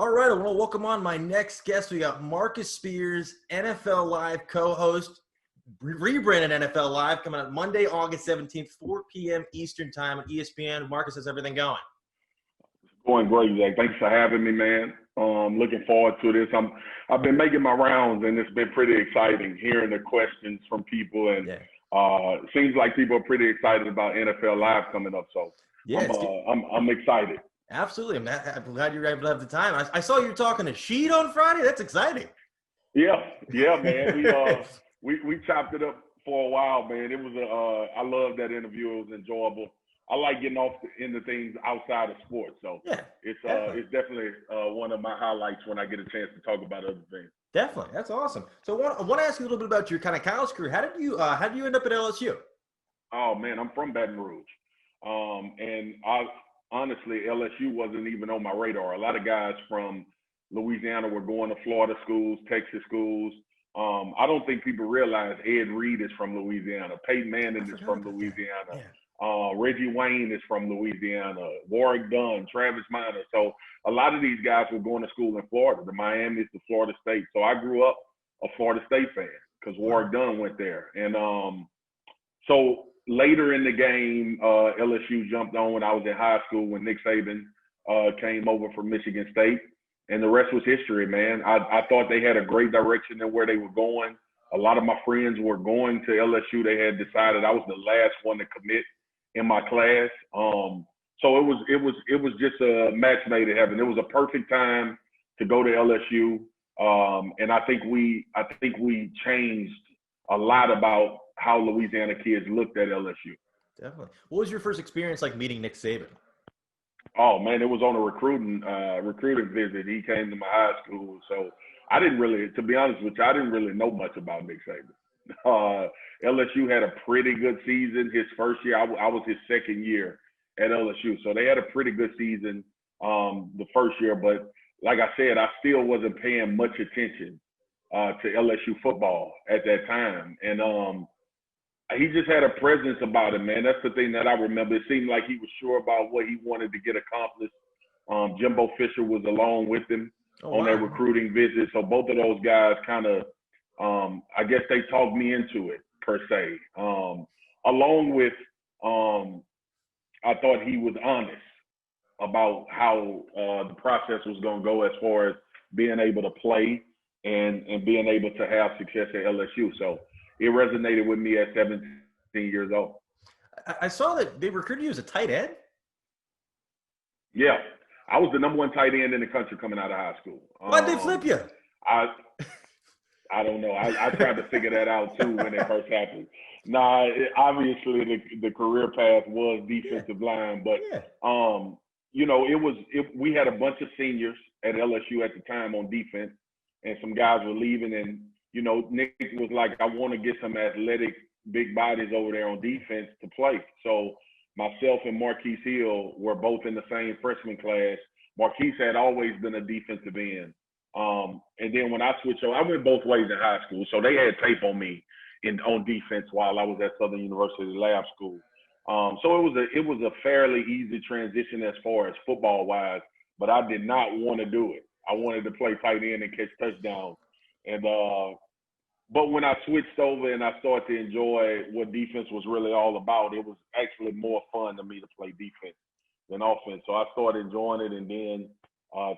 All right, I want to welcome on my next guest. We got Marcus Spears, NFL Live co-host, rebranded NFL Live, coming out Monday, August 17th, 4 p.m. Eastern Time on ESPN. Marcus, how's everything going? Going great, Zach. Thanks for having me, man. Looking forward to this. I've been making my rounds, and it's been pretty exciting hearing the questions from people. And it seems like people are pretty excited about NFL Live coming up. So I'm excited. Absolutely. I'm glad you're able to have the time. I saw you talking to Sheed on Friday. That's exciting. Yeah, man. We chopped it up for a while, man. It was I love that interview. It was enjoyable. I like getting off into things outside of sports, so it's definitely one of my highlights when I get a chance to talk about other things. Definitely, that's awesome. So I want to ask you a little bit about your kind of college career. How did you end up at LSU? Oh man, I'm from Baton Rouge, and honestly, LSU wasn't even on my radar. A lot of guys from Louisiana were going to Florida schools, Texas schools. I don't think people realize Ed Reed is from Louisiana. Peyton Manning is from Louisiana. Reggie Wayne is from Louisiana. Warwick Dunn, Travis Minor. So a lot of these guys were going to school in Florida, the Miamis, the Florida State. So I grew up a Florida State fan because Warwick Dunn went there. And so later in the game, LSU jumped on when I was in high school when Nick Saban came over from Michigan State. And the rest was history, man. I thought they had a great direction in where they were going. A lot of my friends were going to LSU. They had decided I was the last one to commit in my class. So it was just a match made in heaven. It was a perfect time to go to LSU. And I think we changed a lot about how Louisiana kids looked at LSU. Definitely. What was your first experience like meeting Nick Saban? Oh man, it was on a recruiting visit. He came to my high school, so I didn't really, to be honest with you, I didn't really know much about Nick Saban. LSU had a pretty good season. His first year, I was his second year at LSU, so they had a pretty good season the first year. But like I said, I still wasn't paying much attention to LSU football at that time, and he just had a presence about him, man. That's the thing that I remember. It seemed like he was sure about what he wanted to get accomplished. Jimbo Fisher was along with him on that recruiting visit. So both of those guys kind of, I guess they talked me into it, per se. Along with, I thought he was honest about how the process was going to go as far as being able to play and being able to have success at LSU. So it resonated with me at 17 years old. I saw that they recruited you as a tight end. Yeah. I was the number one tight end in the country coming out of high school. Why'd they flip you? I don't know. I tried to figure that out too when it first happened. Obviously the career path was defensive line, but we had a bunch of seniors at LSU at the time on defense, and some guys were leaving, and Nick was like, I want to get some athletic big bodies over there on defense to play. So myself and Marquise Hill were both in the same freshman class. Marquise had always been a defensive end. And then when I switched over, I went both ways in high school. So they had tape on me on defense while I was at Southern University Lab School. So it was a fairly easy transition as far as football wise, but I did not want to do it. I wanted to play tight end and catch touchdowns. And but when I switched over and I started to enjoy what defense was really all about, it was actually more fun to me to play defense than offense. So I started enjoying it, and then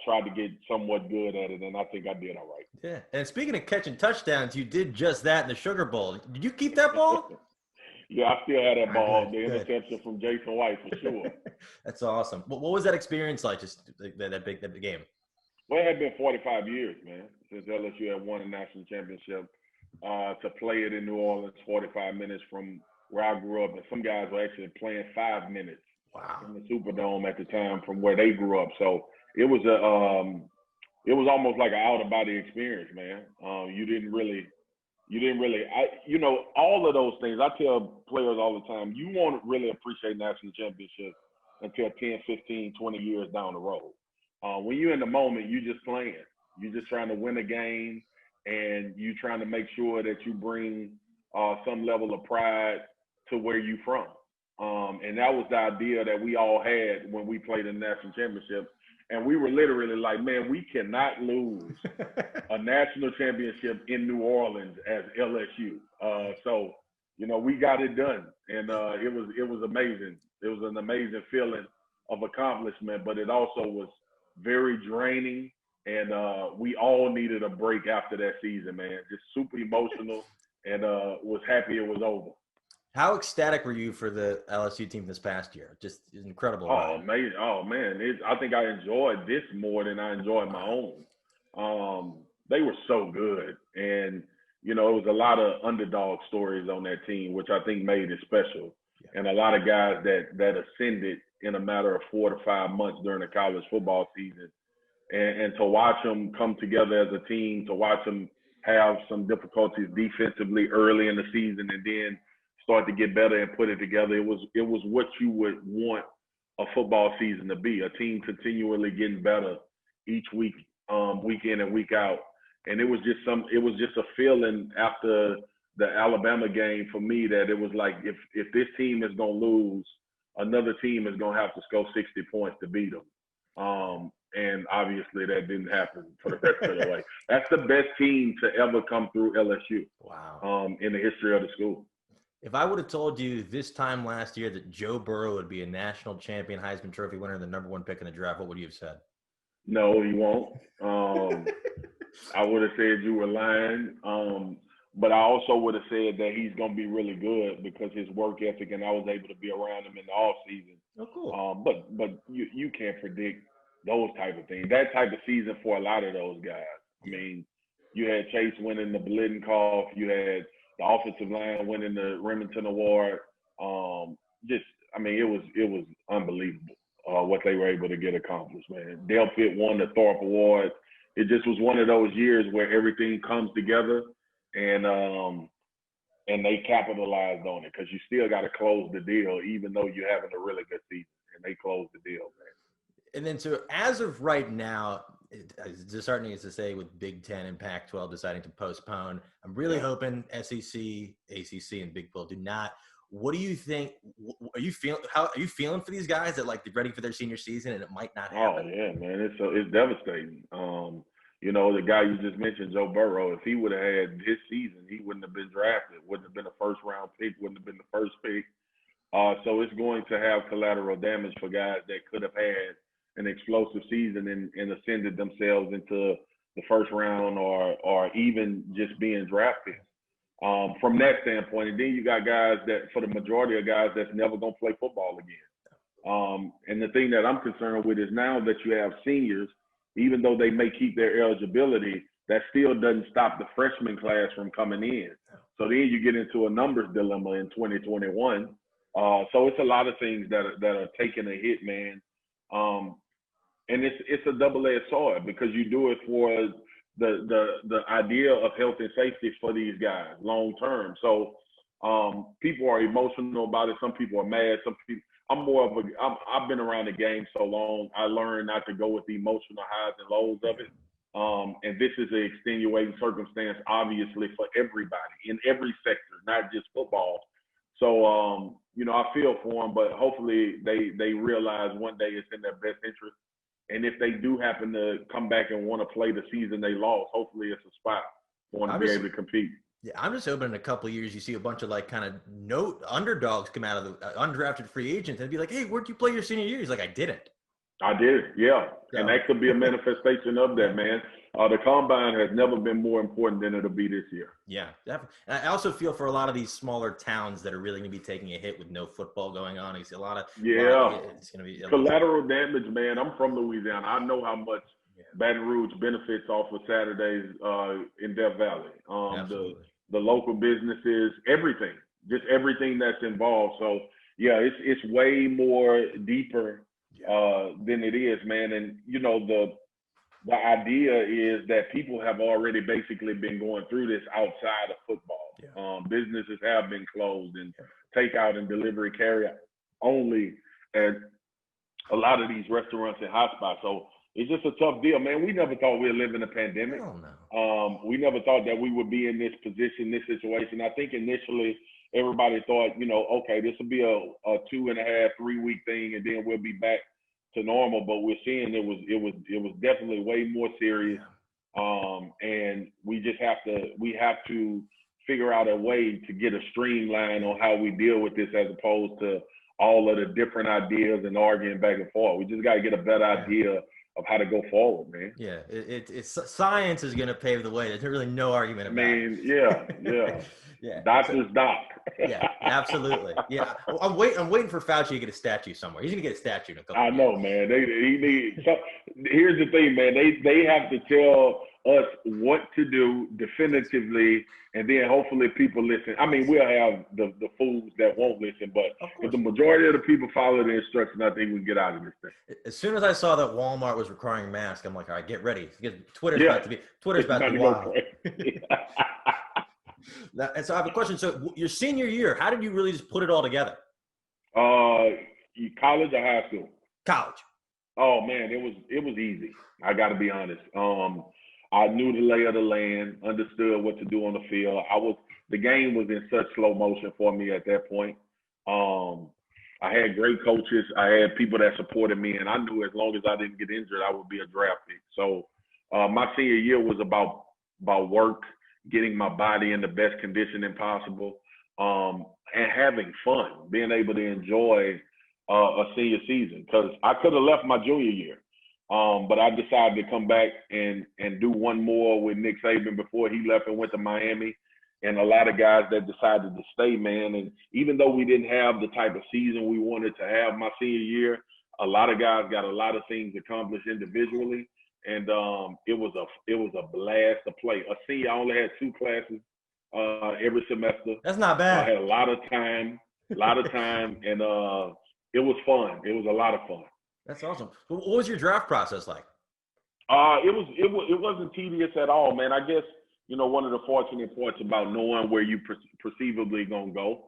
tried to get somewhat good at it, and I think I did all right. Yeah. And speaking of catching touchdowns, you did just that in the Sugar Bowl. Did you keep that ball? Yeah, I still had that ball, the interception from Jason White for sure. That's awesome. What was that experience like? Just that big game. Well, it had been 45 years, man, since LSU had won a national championship. To play it in New Orleans, 45 minutes from where I grew up, and some guys were actually playing 5 minutes in the Superdome at the time from where they grew up. So it was almost like an out of body experience, man. You didn't really. All of those things. I tell players all the time, you won't really appreciate national championships until 10, 15, 20 years down the road. When you're in the moment, you're just playing. You're just trying to win a game, and you're trying to make sure that you bring some level of pride to where you're from. And that was the idea that we all had when we played in the national championship. And we were literally like, man, we cannot lose a national championship in New Orleans as LSU. So, we got it done. And it was amazing. It was an amazing feeling of accomplishment, but it also was very draining. And we all needed a break after that season, man. Just super emotional, and was happy it was over. How ecstatic were you for the LSU team this past year? Just incredible. Oh, amazing. Oh, man. I think I enjoyed this more than I enjoyed my own. They were so good. And, it was a lot of underdog stories on that team, which I think made it special. Yeah. And a lot of guys that ascended in a matter of 4 to 5 months during the college football season. And to watch them come together as a team, to watch them have some difficulties defensively early in the season and then start to get better and put it together. It was what you would want a football season to be, a team continually getting better each week, week in and week out. And it was just a feeling after the Alabama game for me that it was like, if this team is going to lose, another team is going to have to score 60 points to beat them. And obviously that didn't happen for the rest of the way. That's the best team to ever come through LSU. Wow. In the history of the school. If I would have told you this time last year that Joe Burrow would be a national champion, Heisman Trophy winner, and the #1 pick in the draft, what would you have said? No, he won't. I would have said you were lying. But I also would have said that he's going to be really good because his work ethic, and I was able to be around him in the off season. Oh, cool. But you can't predict those type of things. That type of season for a lot of those guys. I mean, you had Chase winning the Blittenkoff. You had the offensive line winning the Remington Award. It was unbelievable what they were able to get accomplished, man. Delpit won the Thorpe Award. It just was one of those years where everything comes together, and they capitalized on it because you still got to close the deal, even though you're having a really good season, and they closed the deal, man. And then, so as of right now, it's disheartening as to say with Big Ten and Pac-12 deciding to postpone. I'm really hoping SEC, ACC, and Big 12 do not. What do you think? Are you feeling for these guys that they're ready for their senior season and it might not happen? Oh yeah, man, it's devastating. The guy you just mentioned, Joe Burrow, if he would have had his season, he wouldn't have been drafted. Wouldn't have been a first-round pick. Wouldn't have been the first pick. So it's going to have collateral damage for guys that could have had an explosive season and ascended themselves into the first round or even just being drafted from that standpoint. And then you got guys that, for the majority of guys, that's never going to play football again. And the thing that I'm concerned with is now that you have seniors, even though they may keep their eligibility, that still doesn't stop the freshman class from coming in. So then you get into a numbers dilemma in 2021. So it's a lot of things that are taking a hit, man. And it's a double-edged sword because you do it for the idea of health and safety for these guys long term. So people are emotional about it. Some people are mad. Some people. I've been around the game so long. I learned not to go with the emotional highs and lows of it. And this is an extenuating circumstance, obviously, for everybody in every sector, not just football. So I feel for them, but hopefully they realize one day it's in their best interest. And if they do happen to come back and want to play the season they lost, hopefully it's a spot for them to be able to compete. Yeah, I'm just hoping in a couple of years you see a bunch of kind of underdogs come out of the undrafted free agents and be like, hey, where'd you play your senior year? He's like, I didn't. I did, yeah. So, and that could be a manifestation of that, man. The combine has never been more important than it'll be this year. Yeah, definitely. And I also feel for a lot of these smaller towns that are really going to be taking a hit with no football going on. You see it's going to be collateral damage, man. I'm from Louisiana. I know how much Baton Rouge benefits off of Saturdays in Death Valley. The local businesses, everything, just everything that's involved. So yeah, it's way more deeper than it is, man. And the idea is that people have already basically been going through this outside of football. Yeah. Businesses have been closed and takeout and delivery carry only at a lot of these restaurants and hotspots. So it's just a tough deal, man. We never thought we'd live in a pandemic. Oh, no. We never thought that we would be in this position, this situation. I think initially everybody thought, okay, this will be a 2.5, 3 week thing, and then we'll be back to normal, but we're seeing it was definitely way more serious. And we have to figure out a way to get a streamline on how we deal with this, as opposed to all of the different ideas and arguing back and forth. We just got to get a better idea of how to go forward, man. Yeah, it's science is going to pave the way. There's really no argument about it. Yeah. Doctor's doc. Yeah, absolutely. Yeah, I'm waiting for Fauci to get a statue somewhere. He's going to get a statue in a couple. I know, man. He needs. So, here's the thing, man. They have to tell us what to do definitively, and then hopefully people listen. I mean, we'll have the fools that won't listen, but if the majority of the people follow the instructions, I think we can get out of this thing. As soon as I saw that Walmart was requiring masks, I'm like, all right, get ready. Twitter's about to be wild. And so I have a question. So your senior year, how did you really just put it all together? College or high school? College. Oh man, it was easy. I got to be honest. I knew the lay of the land, understood what to do on the field. The game was in such slow motion for me at that point. I had great coaches. I had people that supported me, and I knew as long as I didn't get injured, I would be a draft pick. So my senior year was about work, getting my body in the best conditioning possible, and having fun, being able to enjoy a senior season. Because I could have left my junior year, but I decided to come back and do one more with Nick Saban before he left and went to Miami. And a lot of guys that decided to stay, man. And even though we didn't have the type of season we wanted to have my senior year, a lot of guys got a lot of things accomplished individually. And it was a blast to play. A senior, I only had 2 classes every semester. That's not bad. I had a lot of time, and it was fun. It was a lot of fun. That's awesome. What was your draft process like? It wasn't tedious at all, man. I guess, one of the fortunate parts about knowing where you perceivably gonna go,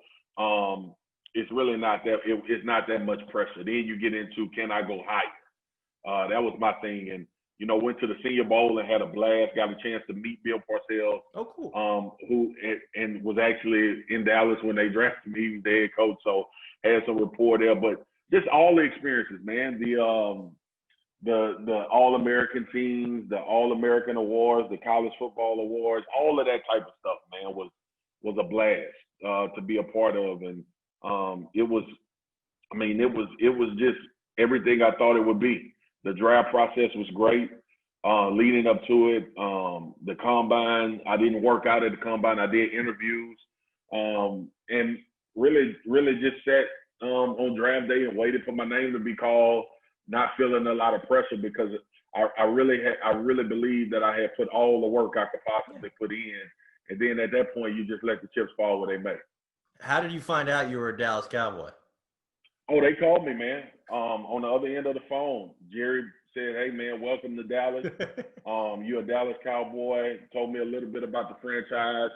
it's really not that. It's not that much pressure. Then you get into, can I go higher? That was my thing, and went to the Senior Bowl and had a blast. Got a chance to meet Bill Parcells. Oh, cool. Who was actually in Dallas when they drafted me. He was the head coach, so had some rapport there. But just all the experiences, man. The All-American teams, the All-American awards, the college football awards, all of that type of stuff, man, was a blast to be a part of. And it was just everything I thought it would be. The draft process was great. Leading up to it, the combine, I didn't work out at the combine. I did interviews, and really just sat on draft day and waited for my name to be called, not feeling a lot of pressure, because I really believed that I had put all the work I could possibly put in. And then at that point, you just let the chips fall where they may. How did you find out you were a Dallas Cowboy? Oh, they called me, man. On the other end of the phone, Jerry said, "Hey, man, welcome to Dallas. You're a Dallas Cowboy." Told me a little bit about the franchise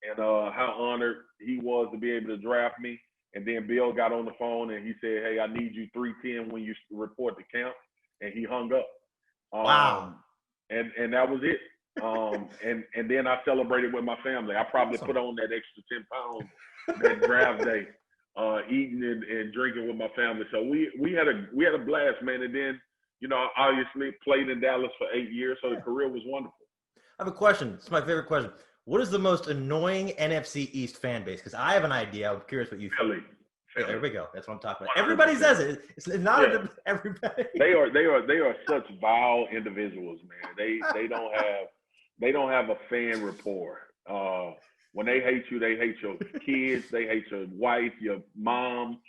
and how honored he was to be able to draft me. And then Bill got on the phone and he said, "Hey, I need you 3:10 when you report to camp." And he hung up. Wow. And that was it. And then I celebrated with my family. I probably put on that extra 10 pounds that draft day. Eating and drinking with my family. So we had a blast, man. And then, obviously played in Dallas for 8 years, so the career was wonderful. I have a question. It's my favorite question. What is the most annoying NFC East fan base? Because I have an idea. I'm curious what you think. Philly. There we go. That's what I'm talking about. Everybody says it. It's not everybody. They are such vile individuals, man. They don't have a fan rapport. When they hate you, they hate your kids, they hate your wife, your mom.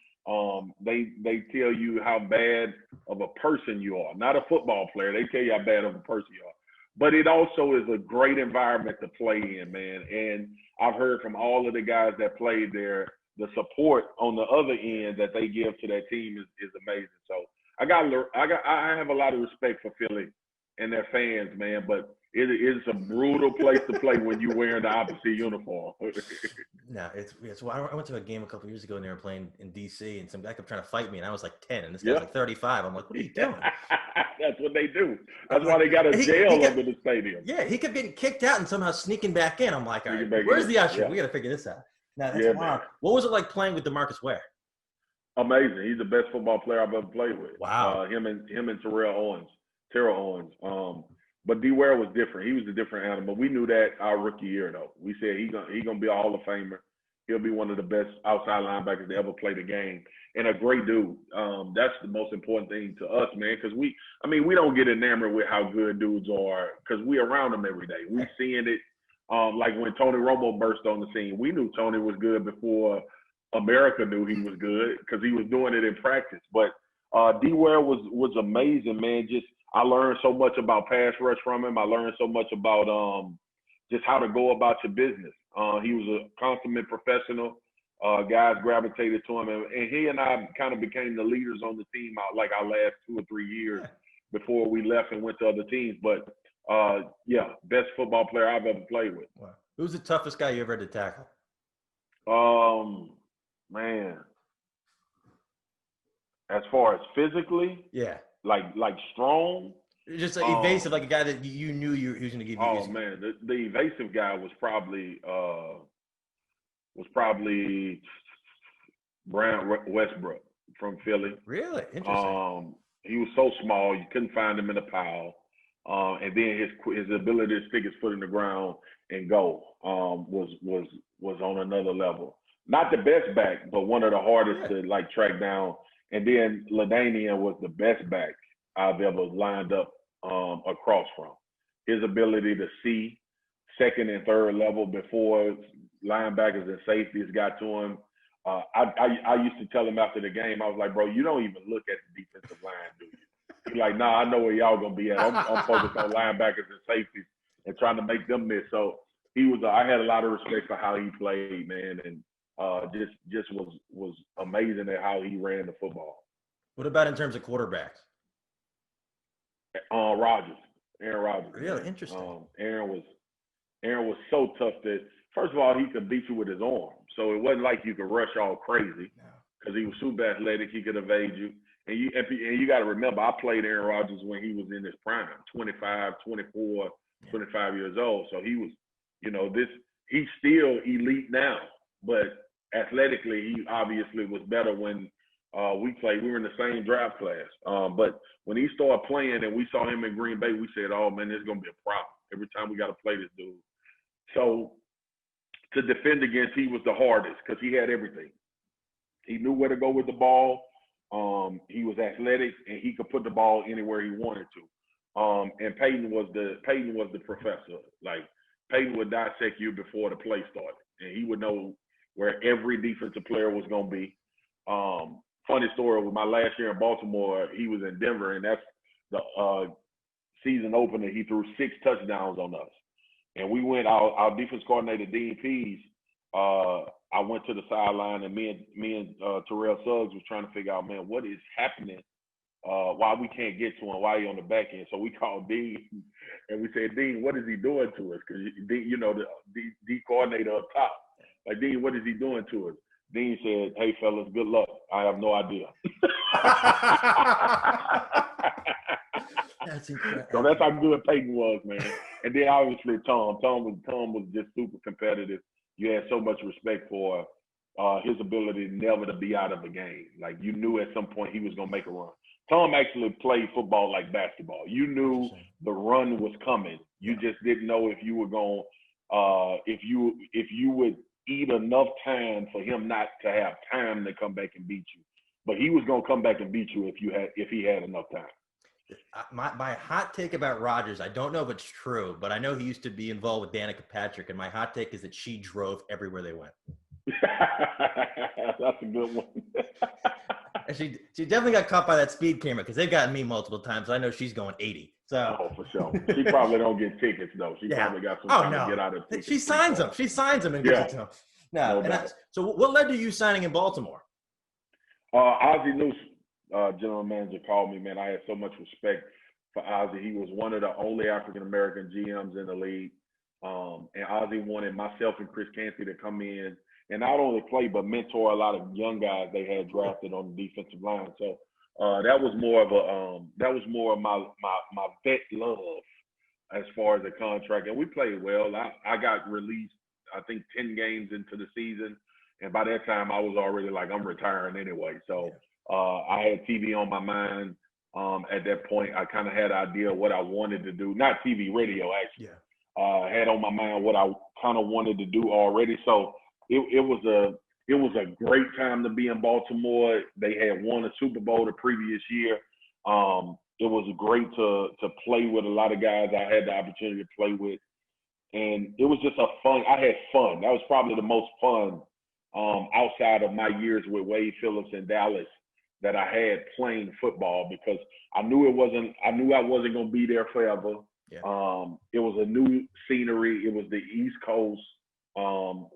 They tell you how bad of a person you are. Not a football player. They tell you how bad of a person you are. But it also is a great environment to play in, man. And I've heard from all of the guys that played there, the support on the other end that they give to that team is amazing. So I have a lot of respect for Philly and their fans, man. But it is a brutal place to play when you're wearing the opposite uniform. No, it's well, I went to a game a couple years ago and they were playing in D.C. and some guy kept trying to fight me and I was like 10 and this guy's like 35. I'm like, what are you doing? That's what they do. That's why they got a jail under the stadium. Yeah, he kept getting kicked out and somehow sneaking back in. I'm like, all right, where's the usher? Yeah. We got to figure this out. No, that's wild. Man. What was it like playing with Demarcus Ware? Amazing. He's the best football player I've ever played with. Wow. Him and Terrell Owens. But D Ware was different. He was a different animal. We knew that our rookie year though. We said he gonna be a Hall of Famer. He'll be one of the best outside linebackers to ever play the game, and a great dude. That's the most important thing to us, man, because we don't get enamored with how good dudes are because we around them every day. We seeing it. Like when Tony Romo burst on the scene, we knew Tony was good before America knew he was good because he was doing it in practice. But D Ware was amazing, man. Just I learned so much about pass rush from him. I learned so much about just how to go about your business. He was a consummate professional. Guys gravitated to him, and he and I kind of became the leaders on the team out like our last 2 or 3 years before we left and went to other teams. But best football player I've ever played with. Wow. Who's the toughest guy you ever had to tackle? Man, as far as physically, like strong, just like evasive, like a guy that you knew he was going to give you. Oh man, the evasive guy was probably Brian Westbrook from Philly. Really interesting. He was so small you couldn't find him in a pile, and then his ability to stick his foot in the ground and go was on another level. Not the best back, but one of the hardest to like track down. And then LaDainian was the best back I've ever lined up across from. His ability to see second and third level before linebackers and safeties got to him. I used to tell him after the game, I was like, bro, you don't even look at the defensive line, do you? He's like, nah, I know where y'all gonna be at. I'm focused on linebackers and safeties and trying to make them miss. So I had a lot of respect for how he played, man, and just was amazing at how he ran the football. What about in terms of quarterbacks? Rodgers, Aaron Rodgers. Really interesting. Aaron was so tough that first of all he could beat you with his arm, so it wasn't like you could rush all crazy because he was super athletic. He could evade you, and you got to remember I played Aaron Rodgers when he was in his prime, 25, 24, 25 years old. So he was, he's still elite now, but athletically, he obviously was better when we played. We were in the same draft class. But when he started playing and we saw him in Green Bay, we said, oh, man, this is going to be a problem. Every time we got to play this dude. So to defend against, he was the hardest because he had everything. He knew where to go with the ball. He was athletic, and he could put the ball anywhere he wanted to. And Peyton was the professor. Like, Peyton would dissect you before the play started, and he would know where every defensive player was going to be. Funny story, with my last year in Baltimore, he was in Denver, and that's the season opener. He threw 6 touchdowns on us. And we went, our defense coordinator, Dean Pease, I went to the sideline, and me and Terrell Suggs was trying to figure out, man, what is happening? Why we can't get to him? Why he on the back end? So we called Dean, and we said, Dean, what is he doing to us? Because, the coordinator up top. Like, Dean, what is he doing to us? Dean said, hey, fellas, good luck. I have no idea. That's incredible. So that's how good Peyton was, man. And then obviously Tom was just super competitive. You had so much respect for his ability never to be out of the game. Like, you knew at some point he was going to make a run. Tom actually played football like basketball. You knew the run was coming. You just didn't know if you were going if you would eat enough time for him not to have time to come back and beat you. But he was going to come back and beat you if he had enough time. My hot take about Rodgers, I don't know if it's true, but I know he used to be involved with Danica Patrick, and my hot take is that she drove everywhere they went. That's a good one. And she definitely got caught by that speed camera because they've gotten me multiple times. I know she's going 80. So for sure. She probably don't get tickets though. She probably got some time to get out of tickets. She signs them. She signs them and gives it to them. No. So what led to you signing in Baltimore? Ozzie Newsome, general manager, called me, man. I had so much respect for Ozzie. He was one of the only African-American GMs in the league. And Ozzie wanted myself and Chris Canty to come in and not only play, but mentor a lot of young guys they had drafted on the defensive line. So that was more of my vet love as far as the contract. And we played well. I got released, I think, 10 games into the season. And by that time, I was already like, I'm retiring anyway. So I had TV on my mind. At that point, I kind of had an idea of what I wanted to do. Not TV, radio, actually. Had on my mind what I kind of wanted to do already. So it was a great time to be in Baltimore. They had won a Super Bowl the previous year. It was great to play with a lot of guys I had the opportunity to play with. And it was just I had fun. That was probably the most fun outside of my years with Wade Phillips in Dallas that I had playing football, because I knew I wasn't going to be there forever. It was a new scenery. It was the East Coast.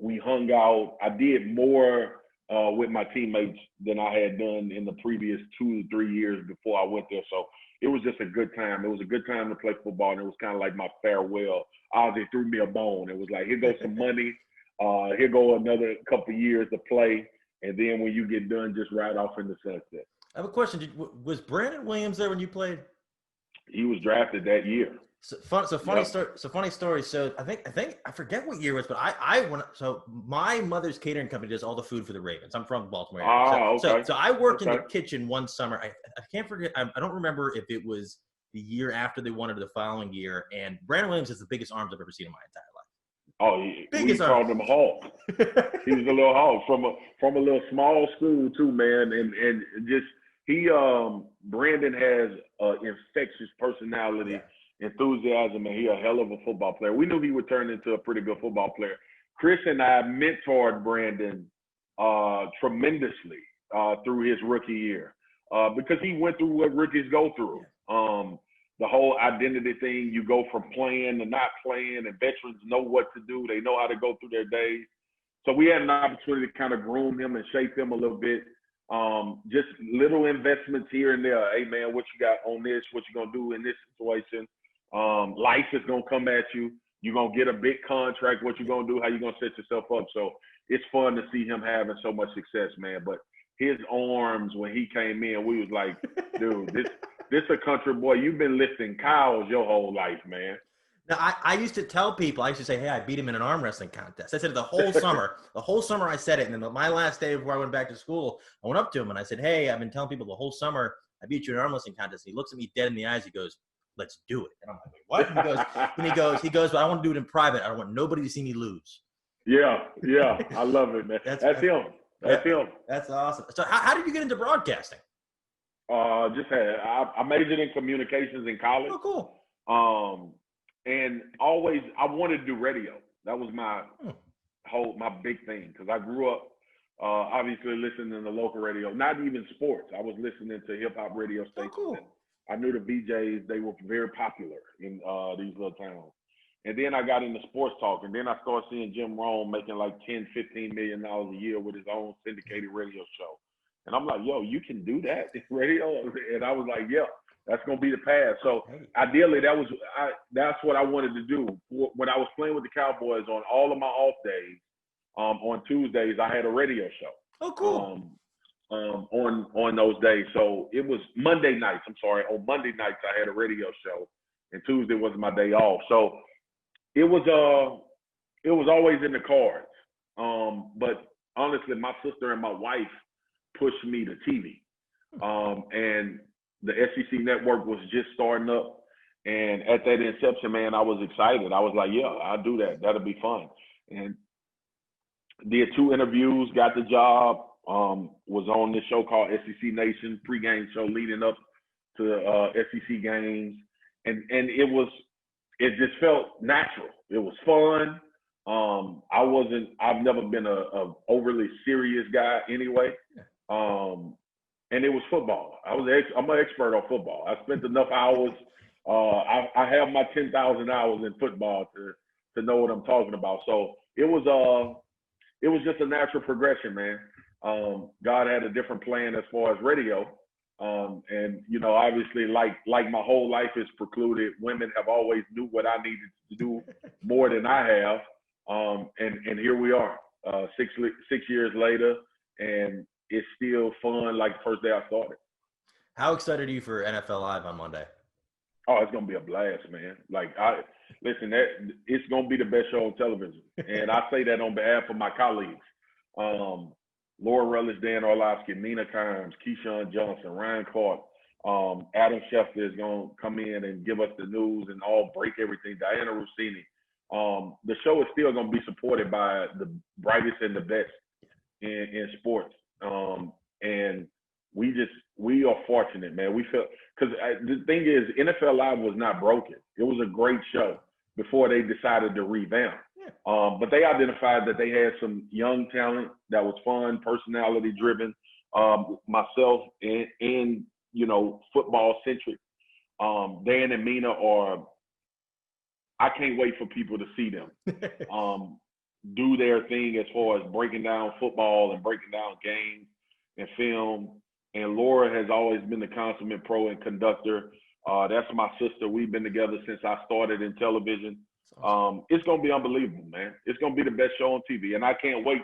We hung out. I did more with my teammates than I had done in the previous 2 to 3 years before I went there. So it was just a good time. It was a good time to play football, and it was kind of like my farewell. They threw me a bone. It was like, here goes some money. Here go another couple of years to play. And then when you get done, just ride off in the sunset. I have a question. Was Brandon Williams there when you played? He was drafted that year. Funny story. So I think I forget what year it was, but I went. So my mother's catering company does all the food for the Ravens. I'm from Baltimore. Okay. So I worked in the kitchen one summer. I can't forget. I don't remember if it was the year after they won it or the following year. And Brandon Williams is the biggest arms I've ever seen in my entire life. We called him Hawk. He was a little Hawk from a little small school too, man. And just Brandon has an infectious personality, enthusiasm, and he a hell of a football player. We knew he would turn into a pretty good football player. Chris and I mentored Brandon tremendously through his rookie year because he went through what rookies go through. The whole identity thing, you go from playing to not playing, and veterans know what to do. They know how to go through their days. So we had an opportunity to kind of groom him and shape him a little bit. Just little investments here and there. Hey, man, what you got on this? What you going to do in this situation? Life is going to come at you. You're going to get a big contract. What you going to do? How you going to set yourself up? So it's fun to see him having so much success, man. But his arms, when he came in, we was like, dude, this a country boy. You've been lifting cows your whole life, man. Now, I used to tell people, I used to say, hey, I beat him in an arm wrestling contest. I said it the whole summer I said it. And then my last day before I went back to school, I went up to him and I said, hey, I've been telling people the whole summer I beat you in an arm wrestling contest. And he looks at me dead in the eyes. He goes, let's do it. And I'm like, what? He goes, but I want to do it in private. I don't want nobody to see me lose. Yeah. I love it, man. That's him. That's him. That's awesome. So how did you get into broadcasting? I majored in communications in college. Oh, cool. And always I wanted to do radio. That was my big thing, because I grew up obviously listening to local radio, not even sports. I was listening to hip hop radio stations. Oh, cool. I knew the VJs, they were very popular in these little towns. And then I got into sports talk, and then I started seeing Jim Rome making like $10-15 million a year with his own syndicated radio show. And I'm like, yo, you can do that in radio? And I was like, yeah, that's going to be the path. So ideally, that's what I wanted to do. When I was playing with the Cowboys, on all of my off days, on Tuesdays, I had a radio show. Oh, cool. On those days. So it was Monday nights. On Monday nights, I had a radio show, and Tuesday was my day off. So it was always in the cards. But honestly, my sister and my wife pushed me to TV. And the SEC network was just starting up. And at that inception, man, I was excited. I was like, yeah, I'll do that. That'll be fun. And did 2 interviews, got the job, was on this show called SEC Nation, pregame show leading up to SEC games. And it just felt natural. It was fun. I've never been a overly serious guy anyway. And it was football. I'm an expert on football. I spent enough hours. I have my 10,000 hours in football to know what I'm talking about. So it was just a natural progression, man. God had a different plan as far as radio. And obviously, like my whole life is precluded, women have always knew what I needed to do more than I have. And here we are, 6 years later, and it's still fun like the first day I started. How excited are you for NFL Live on Monday? Oh, it's gonna be a blast, man. It's gonna be the best show on television, and I say that on behalf of my colleagues. Laura Rutledge, Dan Orlovsky, Mina Kimes, Keyshawn Johnson, Ryan Clark, Adam Schefter is going to come in and give us the news and all break everything. Diana Rossini. The show is still going to be supported by the brightest and the best in sports. And we are fortunate, man. We feel, because the thing is, NFL Live was not broken. It was a great show before they decided to revamp. But they identified that they had some young talent that was fun, personality driven, myself and you know, football centric. Dan and Mina I can't wait for people to see them do their thing as far as breaking down football and breaking down games and film. And Laura has always been the consummate pro and conductor. That's my sister. We've been together since I started in television. It's going to be unbelievable, man. It's going to be the best show on TV. And I can't wait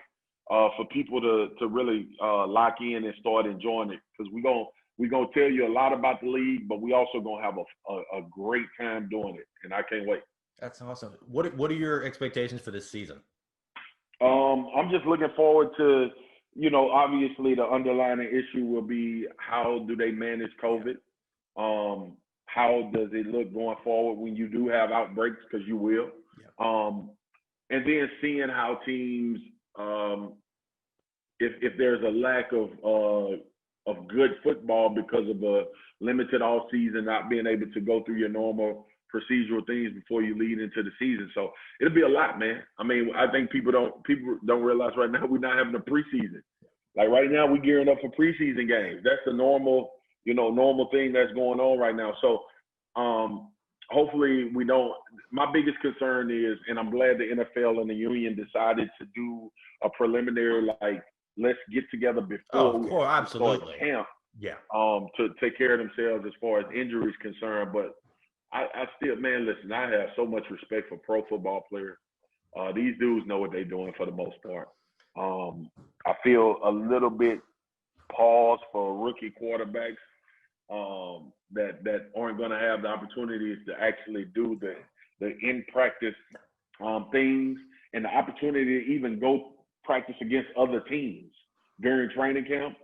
for people to really lock in and start enjoying it, because we're going to tell you a lot about the league, but we also going to have a great time doing it. And I can't wait. That's awesome. What are your expectations for this season? I'm just looking forward to, you know, obviously the underlying issue will be, how do they manage COVID? How does it look going forward when you do have outbreaks, because you will? And then seeing how teams, if there's a lack of good football because of a limited off season, not being able to go through your normal procedural things before you lead into the season. So it'll be a lot, man. I mean, I think people don't realize right now we're not having a preseason. Like right now, we're gearing up for preseason games. That's the normal thing that's going on right now. So hopefully we don't. My biggest concern is, and I'm glad the NFL and the union decided to do a preliminary, like, let's get together before we start camp. Yeah. To take care of themselves as far as injuries concerned. But I still, man, listen, I have so much respect for pro football players. These dudes know what they're doing for the most part. I feel a little bit pause for rookie quarterbacks that aren't going to have the opportunities to actually do the in-practice things, and the opportunity to even go practice against other teams during training camp.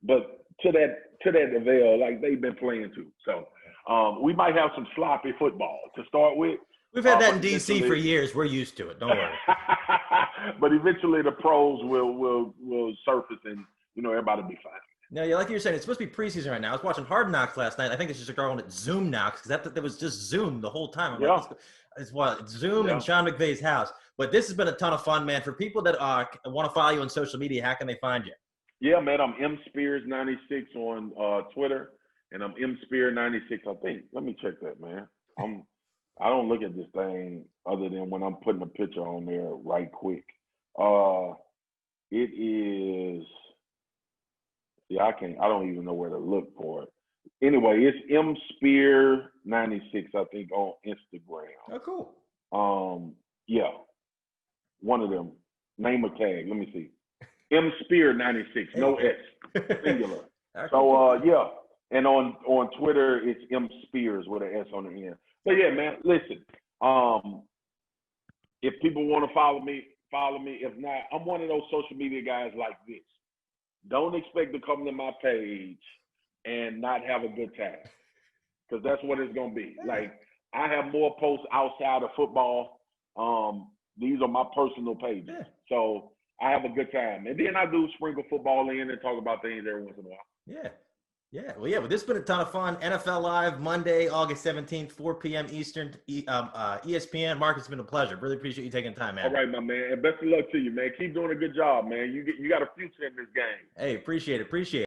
But to that avail, like, they've been playing too. So we might have some sloppy football to start with. We've had that in DC for years. We're used to it. Don't worry. But eventually the pros will surface, and, you know, everybody will be fine. No, yeah, like you were saying, it's supposed to be preseason right now. I was watching Hard Knocks last night. I think they should start calling it Zoom Knocks, because that was just Zoom the whole time. It's Zoom in Sean McVay's house. But this has been a ton of fun, man. For people that want to follow you on social media, how can they find you? Yeah, man, I'm mspears96 on Twitter, and I'm mspear96. I think. Let me check that, man. I don't look at this thing other than when I'm putting a picture on there right quick. It is. Yeah, I don't even know where to look for it. Anyway, it's mspear96, I think, on Instagram. Oh, cool. Yeah. One of them. Name a tag. Let me see. mspear96, no S, singular. So, yeah. And on Twitter, it's mspears with an S on the end. But yeah, man, listen. If people want to follow me. If not, I'm one of those social media guys like this. Don't expect to come to my page and not have a good time, because that's what it's going to be. Like, I have more posts outside of football. These are my personal pages. Yeah. So I have a good time. And then I do sprinkle football in and talk about things every once in a while. Yeah. Yeah. Well, yeah, but this has been a ton of fun. NFL Live, Monday, August 17th, 4 p.m. Eastern, ESPN. Mark, it's been a pleasure. Really appreciate you taking time, man. All right, my man. And best of luck to you, man. Keep doing a good job, man. You got a future in this game. Hey, appreciate it.